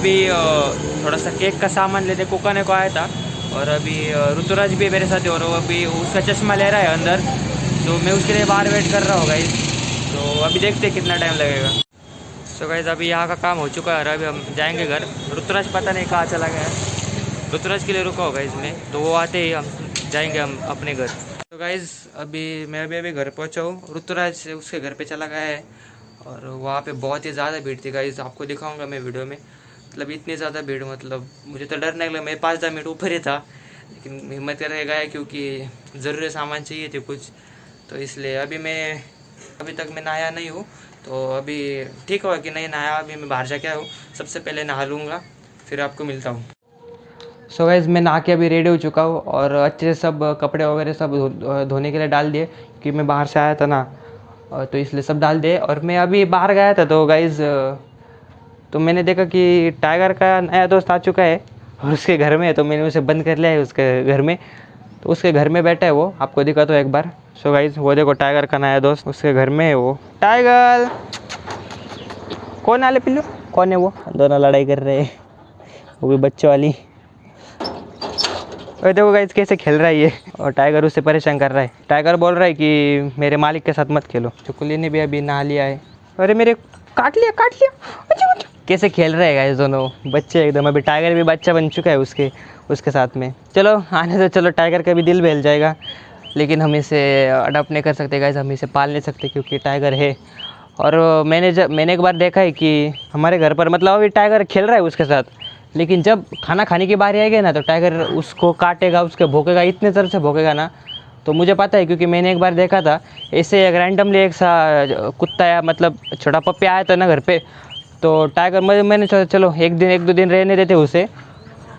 अभी थोड़ा सा केक का सामान लेने कोकाने को आया था, और अभी ऋतुराज भी मेरे साथ है और वो अभी उसका चश्मा ले रहा है अंदर, तो मैं उसके लिए बाहर वेट कर रहा हूँ गाइस। तो अभी देखते हैं कितना टाइम लगेगा। सो गाइस अभी यहाँ का काम हो चुका है और अभी हम जाएंगे घर। ऋतुराज पता नहीं कहाँ चला गया है, ऋतुराज के लिए रुका होगा इसमें, तो वो आते ही हम जाएंगे हम अपने घर। तो गाइस अभी मैं अभी घर पहुँचा हूँ, ऋतुराज उसके घर पे चला गया है और वहाँ पे बहुत ही ज़्यादा भीड़ थी गाइस, आपको दिखाऊंगा मैं वीडियो में। मतलब इतनी ज़्यादा भीड़, मतलब मुझे तो डर नहीं लगा, मैं 5-10 मिनट ऊपर ही था, लेकिन हिम्मत करके गया क्योंकि ज़रूरी सामान चाहिए थे कुछ, तो इसलिए अभी तक मैं नहाया नहीं हूँ, तो अभी ठीक होगा कि नहीं नहाया, अभी मैं बाहर जाके आया हूँ, सबसे पहले नहा लूँगा फिर आपको मिलता हूँ। सो गाइस मैं नहा के अभी रेडी हो चुका हूँ और अच्छे से सब कपड़े वगैरह सब धोने के लिए डाल दिए, क्योंकि मैं बाहर से आया था ना, तो इसलिए सब डाल दिए। और मैं अभी बाहर गया था तो गाइस तो मैंने देखा कि टाइगर का नया दोस्त आ चुका है और उसके घर में है, तो मैंने उसे बंद कर लिया है उसके घर में, तो उसके घर में बैठा है वो, आपको दिखा तो एक बार। सो गाइस वो देखो टाइगर का नया दोस्त उसके घर में है वो। टाइगर कौन आले पिल्लू, कौन है वो? दोनों लड़ाई कर रहे हैं, वो भी बच्चों वाली। और देखो गाइस कैसे खेल रहा है ये, और टाइगर उसे परेशान कर रहा है। टाइगर बोल रहा है कि मेरे मालिक के साथ मत खेलो। चुकुली ने भी अभी नहा लिया है, अरे मेरे काट लिया। अच्छा, अच्छा। कैसे खेल रहे हैं गाइस दोनों बच्चे एकदम। अभी टाइगर भी बच्चा बन चुका है उसके साथ में। चलो आने तो, चलो टाइगर का भी दिल बहल जाएगा, लेकिन हम इसे अडॉप्ट नहीं कर सकते गाइस, हम इसे पाल नहीं सकते क्योंकि टाइगर है। और मैंने एक बार देखा है कि हमारे घर पर, मतलब अभी टाइगर खेल रहा है उसके साथ, लेकिन जब खाना खाने की बारी आएगी ना तो टाइगर उसको काटेगा, उसके भौंकेगा, इतने ज़ोर से भौंकेगा ना। तो मुझे पता है क्योंकि मैंने एक बार देखा था ऐसे, एक रैंडमली एक सा कुत्ता या मतलब छोटा पप्पी आया था ना घर पे, तो टाइगर मैंने चलो एक दो दिन रहने देते उसे,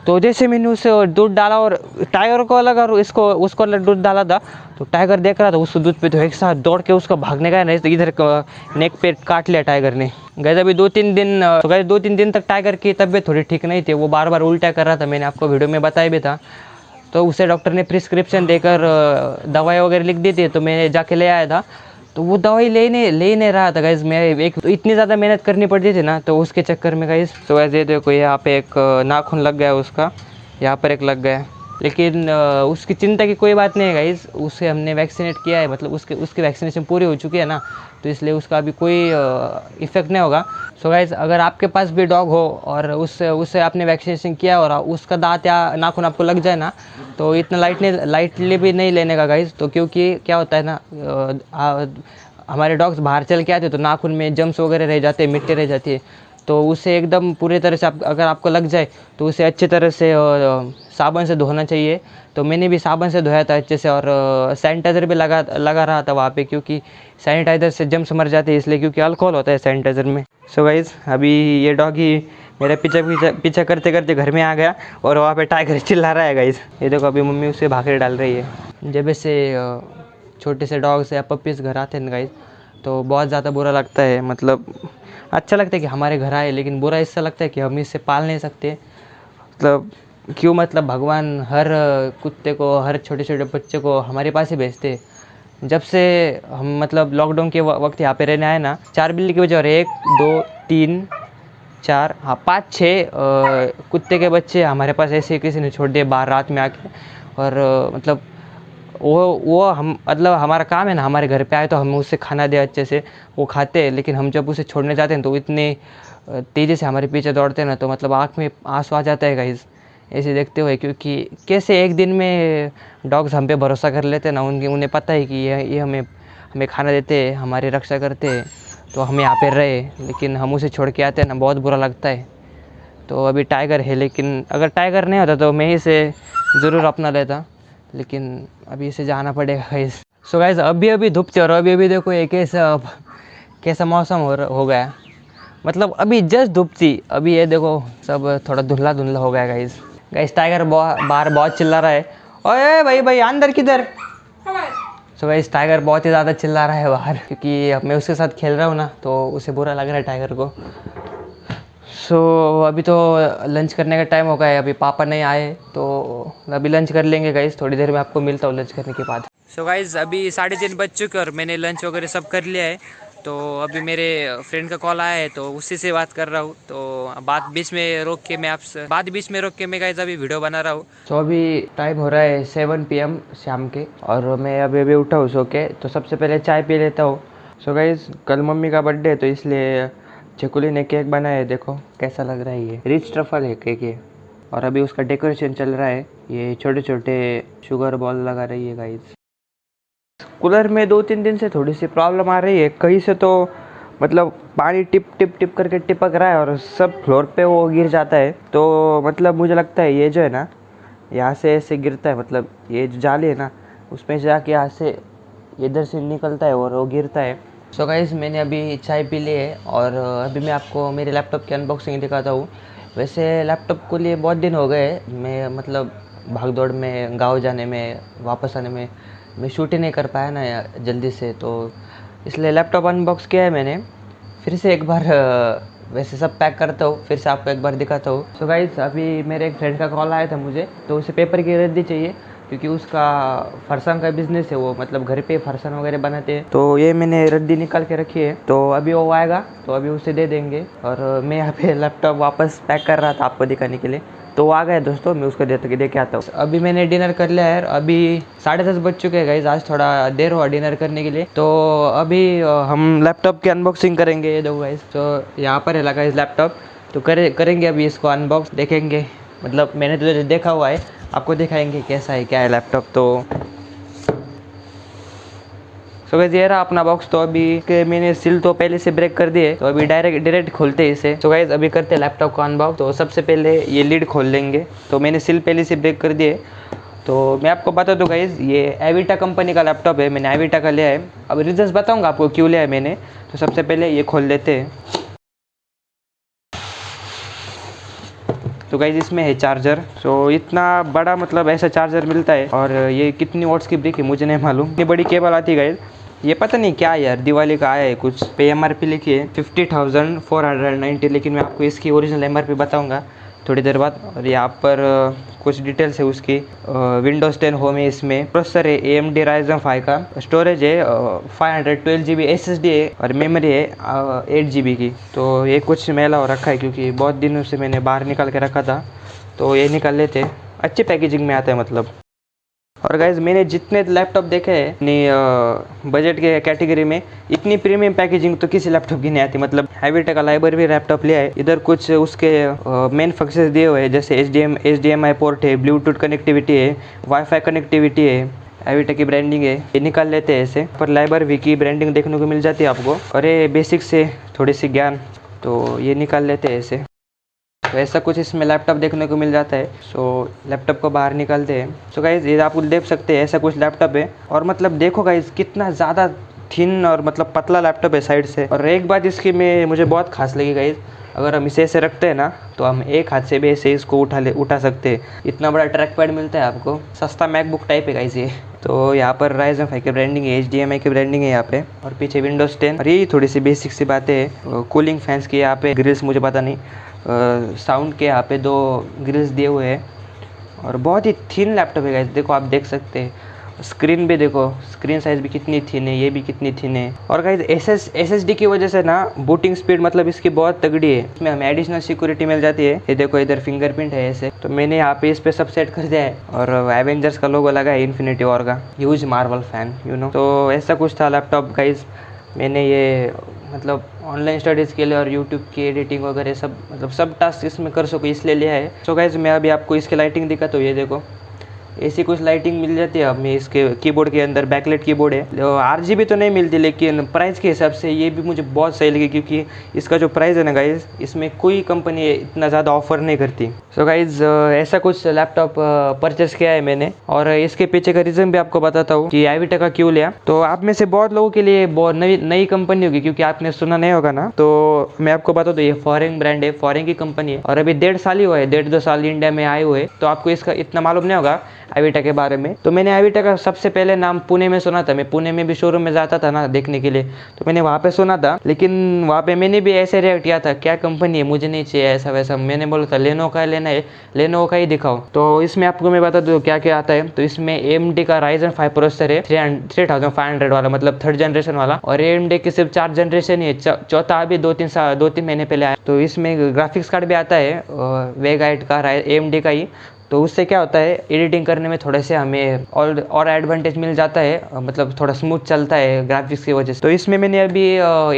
तो जैसे मैंने उसे दूध डाला और टाइगर को अलग और उसको अलग दूध डाला था, तो टाइगर देख रहा था उस दूध पे, तो एक साथ दौड़ के उसको भागने का नहीं, तो इधर नेक पे काट लिया टाइगर ने। गए अभी 2-3 दिन तक टाइगर की तबीयत थोड़ी ठीक नहीं थी, वो बार बार उल्टा कर रहा था, मैंने आपको वीडियो में बताया भी था। तो उसे डॉक्टर ने प्रिस्क्रिप्शन देकर दवाई वगैरह लिख दी थी, तो मैंने जाके ले आया था, तो वो दवाई ले नहीं रहा था गाइज। मैं एक तो इतनी ज़्यादा मेहनत करनी पड़ती थी ना, तो उसके चक्कर में गाइज। तो ऐसे देखो यहाँ पे एक नाखून लग गया उसका, यहाँ पर एक लग गया, लेकिन उसकी चिंता की कोई बात नहीं है गाइज, उसे हमने वैक्सीनेट किया है, मतलब उसकी वैक्सीनेशन पूरी हो चुकी है ना, तो इसलिए उसका अभी कोई इफ़ेक्ट नहीं होगा। सो गाइज अगर आपके पास भी डॉग हो और उससे आपने वैक्सीनेशन किया और उसका दांत या नाखून आपको लग जाए ना, तो इतना लाइटली भी नहीं लेने का गाइज। तो क्योंकि क्या होता है ना, हमारे डॉग्स बाहर चल के आते तो नाखून में जम्स वगैरह रह जाते हैं, मिट्टी रह जाती है, तो उसे एकदम पूरी तरह से अगर आपको लग जाए तो उसे अच्छी तरह से साबुन से धोना चाहिए। तो मैंने भी साबुन से धोया था अच्छे से, और सैनिटाइज़र भी लगा रहा था वहाँ पे, क्योंकि सैनिटाइज़र से जम्स मर जाते हैं इसलिए, क्योंकि अल्कोहल होता है सैनिटाइज़र में। सो गाइज़ अभी ये डॉगी मेरे पीछे करते करते घर में आ गया और वहाँ पे टाइगर चिल्ला रहा है गाइज़। ये देखो अभी मम्मी उसे भाकरी डाल रही है। जब ऐसे छोटे से डॉग से या पपीज़ घर आते हैं ना गाइज़, तो बहुत ज़्यादा बुरा लगता है। मतलब अच्छा लगता है कि हमारे घर आए, लेकिन बुरा इससे लगता है कि हम इससे पाल नहीं सकते। मतलब क्यों, मतलब भगवान हर कुत्ते को, हर छोटे छोटे बच्चे को हमारे पास ही भेजते। जब से हम मतलब लॉकडाउन के वक्त यहाँ पे रहने आए ना, 4 बिल्ली की वजह, और 1 2 3 4 हाँ 5-6 कुत्ते के बच्चे हमारे पास ऐसे किसी ने छोड़ दिए बाहर रात में आके। और मतलब वो हम, मतलब हमारा काम है ना, हमारे घर पे आए तो हम उसे खाना दें अच्छे से, वो खाते हैं, लेकिन हम जब उसे छोड़ने जाते हैं तो इतने तेज़ी से हमारे पीछे दौड़ते हैं ना, तो मतलब आँख में आंसू आ जाता है गाइस ऐसे देखते हुए। क्योंकि कैसे एक दिन में डॉग्स हम पे भरोसा कर लेते हैं ना, उन्हें पता है कि ये हमें खाना देते हैं, हमारी रक्षा करते हैं, तो हम यहाँ पे रहे, लेकिन हम उसे छोड़ के आते हैं ना, बहुत बुरा लगता है। तो अभी टाइगर है, लेकिन अगर टाइगर नहीं होता तो मैं इसे ज़रूर अपना लेता, लेकिन अभी इसे जाना पड़ेगा गाइस। सो गाइस अभी धूप थी और अभी देखो ये कैसा मौसम हो गया। मतलब अभी जस्ट धूप थी, अभी ये देखो सब थोड़ा धुंधला हो गया गाइस। टाइगर बाहर बहुत चिल्ला रहा है, ओए भाई अंदर किधर। सो गाइस टाइगर बहुत ही ज़्यादा चिल्ला रहा है बाहर, क्योंकि मैं उसके साथ खेल रहा हूँ ना, तो उसे बुरा लग रहा है टाइगर को। सो अभी तो लंच करने का टाइम हो गया है, अभी पापा नहीं आए, तो अभी लंच कर लेंगे गाइस, थोड़ी देर में आपको मिलता हूँ लंच करने के बाद। सो गाइस अभी 3:30 बज चुके और मैंने लंच वगैरह सब कर लिया है। तो अभी मेरे फ्रेंड का कॉल आया है तो उसी से बात कर रहा हूँ। तो बात बीच में रोक के मैं गाइस अभी वीडियो बना रहा हूँ। तो अभी टाइम हो रहा है 7 PM शाम के, और मैं अभी अभी उठा हूँ सो के। तो सबसे पहले चाय पी लेता हूँ। सो गाइस कल मम्मी का बर्थडे है तो इसलिए चकुली ने केक बनाया है। देखो कैसा लग रहा है, ये रिच ट्रफल है केक ये। और अभी उसका डेकोरेशन चल रहा है, ये छोटे छोटे शुगर बॉल लगा रही है गाइस। कूलर में 2-3 दिन से थोड़ी सी प्रॉब्लम आ रही है, कहीं से तो मतलब पानी टिप टिप टिप करके टिपक रहा है और सब फ्लोर पे वो गिर जाता है। तो मतलब मुझे लगता है ये जो है ना, यहाँ से ऐसे गिरता है, मतलब ये जो जाली है ना उसमें जाके यहाँ से इधर से निकलता है और वो गिरता है। सो गाइस मैंने अभी चाय पी ली है और अभी मैं आपको मेरे लैपटॉप की अनबॉक्सिंग दिखाता हूँ। वैसे लैपटॉप को लिए बहुत दिन हो गए, मैं मतलब भाग दौड़ में, गाँव जाने में, वापस आने में मैं शूट ही नहीं कर पाया ना यार जल्दी से, तो इसलिए लैपटॉप अनबॉक्स किया है मैंने। फिर से एक बार वैसे सब पैक करता हूँ, फिर से आपको एक बार दिखाता हूँ। सो गाइस अभी मेरे एक फ्रेंड का कॉल आया था मुझे, तो उसे पेपर की रद्दी चाहिए क्योंकि उसका फरसान का बिज़नेस है, वो मतलब घर पे फरसान वगैरह बनाते हैं। तो ये मैंने रद्दी निकाल के रखी है, तो अभी वो आएगा तो अभी उसे दे देंगे। और मैं यहाँ पे लैपटॉप वापस पैक कर रहा था आपको दिखाने के लिए, तो वो आ गया दोस्तों, मैं उसको दे के आता हूँ। अभी मैंने डिनर कर लिया है, अभी 10:30 बज चुके हैं गाइस, आज थोड़ा देर हुआ डिनर करने के लिए। तो अभी हम लैपटॉप की अनबॉक्सिंग करेंगे ये दो गाइस। तो यहाँ पर है लगा इस लैपटॉप, तो करेंगे अभी इसको अनबॉक्स, देखेंगे। मतलब मैंने तो देखा हुआ है, आपको दिखाएंगे कैसा है क्या है लैपटॉप। तो सो गाइस ये रहा अपना बॉक्स। तो अभी के मैंने सील तो पहले से ब्रेक कर दिए, तो अभी डायरेक्ट खोलते हैं इसे। सो गाइस अभी करते हैं लैपटॉप को अनबॉक्स। तो सबसे पहले ये लीड खोल लेंगे, तो मैंने सील पहले से ब्रेक कर दिए। तो मैं आपको बता दूं गाइस, ये एविटा कंपनी का लैपटॉप है, मैंने एविटा का लिया है। अब रीजंस बताऊंगा आपको क्यों लिया है मैंने। तो सबसे पहले ये खोल लेते हैं। तो गाइस इसमें है चार्जर। सो इतना बड़ा मतलब ऐसा चार्जर मिलता है, और ये कितनी वॉट्स की ब्रिक है मुझे नहीं मालूम। इतनी बड़ी केबल आती है गाइस, ये पता नहीं क्या यार, दिवाली का आया है कुछ पे। MRP लिखी है 50,490, लेकिन मैं आपको इसकी ओरिजिनल MRP बताऊंगा थोड़ी देर बाद। और यहाँ पर कुछ डिटेल्स है उसकी। विंडोज़ 10 होम है, इसमें प्रोसेसर है AMD Ryzen 5 का, स्टोरेज है 512 GB SSD है, और मेमोरी है 8 GB की। तो ये कुछ मेला हो रखा है क्योंकि बहुत दिनों से मैंने बाहर निकाल के रखा था, तो ये निकाल लेते। अच्छे पैकेजिंग में आता है मतलब। और गाइज मैंने जितने लैपटॉप देखे हैं अपनी बजट के कैटेगरी में, इतनी प्रीमियम पैकेजिंग तो किसी लैपटॉप की नहीं आती। मतलब एविटा का लाइब्रेरी लैपटॉप लिया है, इधर कुछ उसके मेन फंक्शंस दिए हुए हैं, जैसे HDMI पोर्ट है, ब्लूटूथ कनेक्टिविटी है, वाईफाई कनेक्टिविटी है, एविटा की ब्रांडिंग है। ये निकाल लेते हैं ऐसे, पर लाइब्रेरी की ब्रांडिंग देखने को मिल जाती है आपको। और ये बेसिक से थोड़ी सी ज्ञान, तो ये निकाल लेते हैं ऐसे। तो ऐसा कुछ इसमें लैपटॉप देखने को मिल जाता है। सो लैपटॉप को बाहर निकालते हैं। सो गाइज ये आप देख सकते हैं ऐसा कुछ लैपटॉप है। और मतलब देखो गाइज कितना ज़्यादा थिन और मतलब पतला लैपटॉप है साइड से। और एक बात इसकी में मुझे बहुत खास लगी गाइज, अगर हम इसे ऐसे रखते हैं ना, तो हम एक हाथ से भी ऐसे इसको उठा सकते हैं। इतना बड़ा ट्रैक पैड मिलता है आपको, सस्ता मैकबुक टाइप है गाइज ये। तो यहाँ पर Ryzen 5 की ब्रांडिंग है, HDMI की ब्रांडिंग है यहाँ पे, और पीछे विंडोज़ 10। और ये थोड़ी सी बेसिक सी बातें हैं। कूलिंग फैंस की यहाँ पे ग्रिल्स मुझे पता नहीं, साउंड के यहाँ पे 2 ग्रिल्स दिए हुए हैं। और बहुत ही थिन लैपटॉप है गाइस, देखो आप देख सकते हैं। स्क्रीन भी देखो, स्क्रीन साइज़ भी कितनी थिन है, ये भी कितनी थिन है। और गाइस SSD की वजह से ना बूटिंग स्पीड मतलब इसकी बहुत तगड़ी है। इसमें हमें एडिशनल सिक्योरिटी मिल जाती है। ये देखो इधर फिंगरप्रिंट है ऐसे, तो मैंने यहाँ पे इस पे सब सेट कर दिया है। और एवेंजर्स का लोगो लगा है, इन्फिनिटी वॉर का, huge Marvel fan you know. तो ऐसा कुछ था लैपटॉप गाइज। मैंने ये मतलब ऑनलाइन स्टडीज़ के लिए और यूट्यूब की एडिटिंग वगैरह सब मतलब सब टास्क इसमें कर सको इसलिए लिया है। सो गाइज मैं अभी आपको इसकी लाइटिंग दिखाता हूँ। ये देखो ऐसी कुछ लाइटिंग मिल जाती है हमें इसके कीबोर्ड के अंदर। बैकलाइट कीबोर्ड है, RGB तो नहीं मिलती, लेकिन प्राइस के हिसाब से ये भी मुझे बहुत सही लगी, क्योंकि इसका जो प्राइस है ना गाइज, इसमें कोई कंपनी इतना ज़्यादा ऑफर नहीं करती। सो गाइज ऐसा कुछ लैपटॉप परचेस किया है मैंने, और इसके पीछे का रीज़न भी आपको बताता हूँ कि एविटा का क्यों लिया। तो आप में से बहुत लोगों के लिए बहुत नई कंपनी होगी, क्योंकि आपने सुना नहीं होगा ना। तो मैं आपको बता दूँ, ये फॉरेन ब्रांड है, फॉरेन की कंपनी है, और अभी 1.5 साल ही हुआ है, 1.5-2 साल इंडिया में आए हुए, तो आपको इसका इतना मालूम नहीं होगा। आविटा के बारे में। तो मैंने आविटा का सबसे पहले नाम पुणे में सुना था, मैं पुणे में भी शोरूम में जाता था ना देखने के लिए, तो मैंने वहाँ पे सुना था। लेकिन वहाँ पे मैंने भी ऐसे रिएक्ट किया था, क्या कंपनी है, मुझे नहीं चाहिए ऐसा वैसा। मैंने बोला था लेनोवो का लेना है, लेनोवो का ही दिखाओ। तो इसमें आपको मैं बता दूँ क्या क्या आता है। तो इसमें AMD का Ryzen 5 प्रोसेसर है, 3500 वाला, मतलब 3rd जनरेशन वाला। और AMD की सिर्फ 4 जनरेशन ही है, चौथा अभी 2-3 महीने पहले आया। तो इसमें ग्राफिक्स कार्ड भी आता है वेगा 8 का, AMD का ही। तो उससे क्या होता है, एडिटिंग करने में थोड़े से हमें और एडवांटेज मिल जाता है, मतलब थोड़ा स्मूथ चलता है ग्राफिक्स की वजह से। तो इसमें मैंने अभी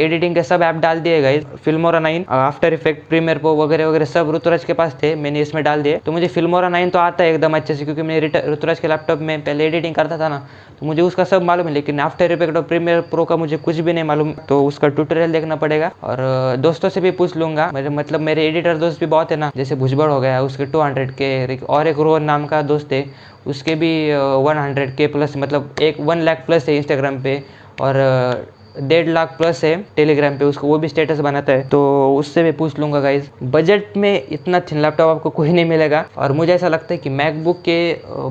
एडिटिंग के सब ऐप डाल दिए guys, Filmora 9, after effect, premiere pro वगैरह वगैरह सब ऋतुराज के पास थे, मैंने इसमें डाल दिए। तो मुझे फिल्मोरा 9 तो आता है एकदम अच्छे से, क्योंकि मैं ऋतुराज के लैपटॉप में पहले एडिटिंग करता था ना, तो मुझे उसका सब मालूम है। लेकिन आफ्टर इफेक्ट और प्रीमियर प्रो का मुझे कुछ भी नहीं मालूम, तो उसका ट्यूटोरियल देखना पड़ेगा। और दोस्तों से भी पूछ लूँगा, मतलब मेरे एडिटर दोस्त भी बहुत है ना, जैसे भुजबड़ हो गया, उसके 200 के, और एक रोहन नाम का दोस्त है, उसके भी 100K प्लस, मतलब 1 लाख प्लस है इंस्टाग्राम पे, और 1.5 लाख प्लस है टेलीग्राम पे उसको, वो भी स्टेटस बनाता है। तो उससे भी पूछ लूँगा गाइज। बजट में इतना थिन लैपटॉप आपको कोई नहीं मिलेगा, और मुझे ऐसा लगता है कि मैकबुक के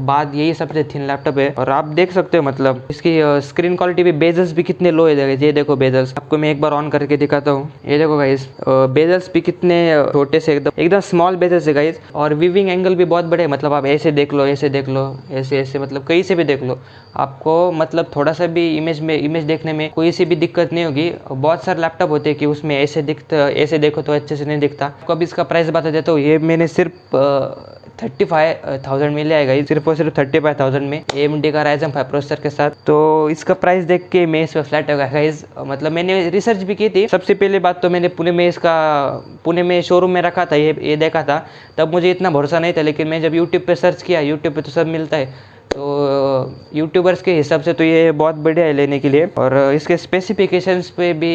बाद यही सबसे थिन लैपटॉप है। और आप देख सकते हो, मतलब इसकी स्क्रीन क्वालिटी भी, बेजल्स भी कितने लो है। ये देखो बेजल्स, आपको मैं एक बार ऑन करके दिखाता हूँ। ये देखो गाइज, बेजल्स भी कितने छोटे से, एकदम स्मॉल बेजल्स है गाइज। और वीविंग एंगल भी बहुत बड़े, मतलब आप ऐसे देख लो, ऐसे देख लो, ऐसे ऐसे, मतलब कहीं से भी देख लो आपको, मतलब थोड़ा सा भी इमेज देखने में कोई सी भी दिक्कत नहीं होगी। बहुत सारे लैपटॉप होते हैं कि उसमें ऐसे देखो तो अच्छे से नहीं दिखता। आपको अब इसका प्राइस बता देता हूँ। ये मैंने सिर्फ 35,000 में ले आएगा, सिर्फ और सिर्फ 35,000 में, AMD का Ryzen 5 प्रोसेसर के साथ। तो इसका प्राइस देख के मैं इस पर फ्लैट हो गया गाइस। मतलब मैंने रिसर्च भी की थी। सबसे पहले बात तो मैंने पुणे में शोरूम में रखा था, ये देखा था, तब मुझे इतना भरोसा नहीं था। लेकिन मैं जब यूट्यूब पे सर्च किया, यूट्यूब पे तो सब मिलता है, तो यूट्यूबर्स के हिसाब से तो ये बहुत बढ़िया है लेने के लिए। और इसके स्पेसिफिकेशंस पे भी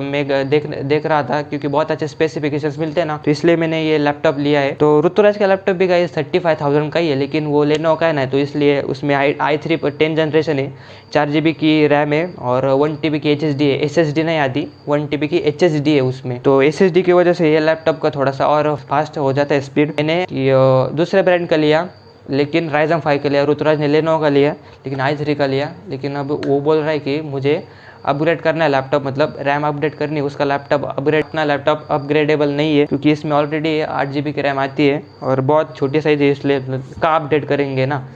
मैं देख रहा था, क्योंकि बहुत अच्छे स्पेसिफिकेशंस मिलते हैं ना, तो इसलिए मैंने ये लैपटॉप लिया है। तो ऋतुराज का लैपटॉप भी गाइस 35,000 का ही है, लेकिन वो लेनोवो का है ना, तो इसलिए उसमें i3 10 जनरेशन है, 4 GB की रैम है, और 1 TB की HSD है। SSD नहीं आती, 1 TB की HSD है उसमें। तो SSD की वजह से ये लैपटॉप का थोड़ा सा और फास्ट हो जाता है स्पीड। मैंने दूसरे ब्रांड का लिया, लेकिन Ryzen 5 का लिया। ऋतुराज ने लेनोवो का लिया, लेकिन i3 का लिया। लेकिन अब वो बोल रहा है कि मुझे अपग्रेड करना है लैपटॉप, मतलब रैम अपडेट करनी है उसका। लैपटॉप अपना लैपटॉप अपग्रेडेबल नहीं है, क्योंकि इसमें ऑलरेडी 8 GB की रैम आती है, और बहुत छोटी साइज है, इसलिए का अपडेट करेंगे ना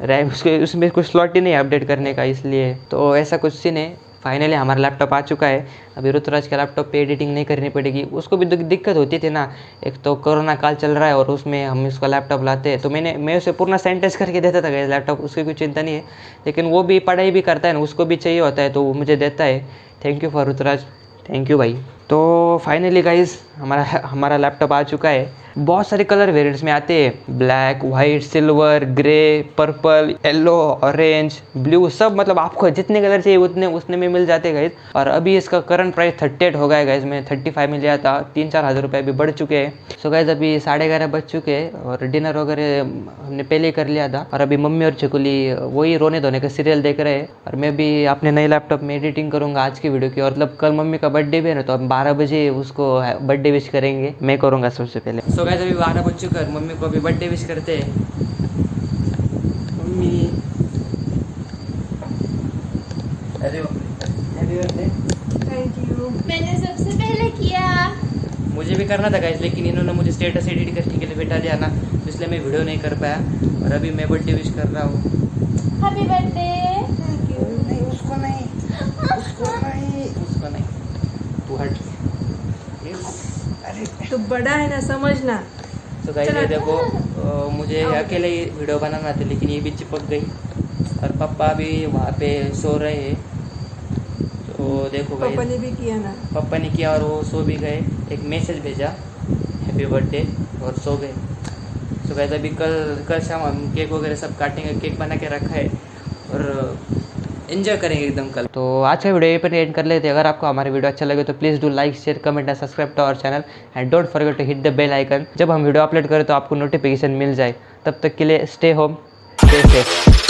रैम, उसमें कुछ स्लॉट ही नहीं है अपडेट करने का, इसलिए। तो ऐसा कुछ सीन है। फाइनली हमारा लैपटॉप आ चुका है। अभी ऋतुराज के लैपटॉप पे एडिटिंग नहीं करनी पड़ेगी, उसको भी दिक्कत होती थी ना, एक तो कोरोना काल चल रहा है, और उसमें हम इसका लैपटॉप लाते हैं, तो मैं उसे पूर्ण सैनिटाइज करके देता था गाइस लैपटॉप, उसकी कोई चिंता नहीं है। लेकिन वो भी पढ़ाई भी करता है ना, उसको भी चाहिए होता है, तो वो मुझे देता है। Thank you for Rituraj, thank you भाई। तो फाइनली गाइस हमारा लैपटॉप आ चुका है। बहुत सारे कलर वेरिएंट्स में आते हैं, black, white, silver, grey, purple, yellow, orange, blue, सब, मतलब आपको जितने कलर चाहिए उतने में मिल जाते हैं गाइज। और अभी इसका करंट प्राइस 38 हो गया है गाइज, मैं 35 में लिया था, 3-4 हज़ार रुपये अभी बढ़ चुके हैं। सो गाइज अभी 11:30 बज चुके हैं, और डिनर वगैरह हमने पहले ही कर लिया था। और अभी मम्मी और चकुली वही रोने धोने का सीरियल देख रहे हैं, और मैं भी अपने नए लैपटॉप में एडिटिंग करूँगा आज की वीडियो की। और मतलब कल मम्मी का बर्थडे भी है ना, तो हम 12 बजे उसको बर्थडे विश करेंगे, मैं करूँगा सबसे पहले। सो गाइस अभी 12 बज चुका है, मम्मी को अभी बर्थडे विश करते हैं। Mummy happy birthday. Thank you. मैंने सबसे पहले किया। मुझे भी करना था गाइस, लेकिन इन्होंने मुझे स्टेटस एडिट करने के लिए बैठा दिया ना, तो इसलिए मैं वीडियो नहीं कर पाया। और अभी मैं बर्थडे विश कर रहा हूँ। Happy birthday. Thank you. नहीं उसको नहीं, तू हट। अरे तू बड़ा है ना, समझना। तो गाइस ये देखो, मुझे अकेले ही वीडियो बनाना था, लेकिन ये भी चिपक गई। और पापा भी वहाँ पे सो रहे हैं, तो देखो गाइस, पापा ने भी किया ना। पापा ने किया और वो सो भी गए। एक मैसेज भेजा हैप्पी बर्थडे, और सो गए। तो गाइस अभी कल शाम हम केक वगैरह सब काटेंगे, केक बना के रखा है, और एंजॉय करेंगे एकदम कल। तो आज का वीडियो यहीं पर एंड कर लेते हैं। अगर आपको हमारा वीडियो अच्छा लगे तो please do like, share, comment and subscribe to our channel, and don't forget to hit the bell icon. जब हम वीडियो अपलोड करें तो आपको नोटिफिकेशन मिल जाए। तब तक के लिए स्टे होम, स्टे सेफ।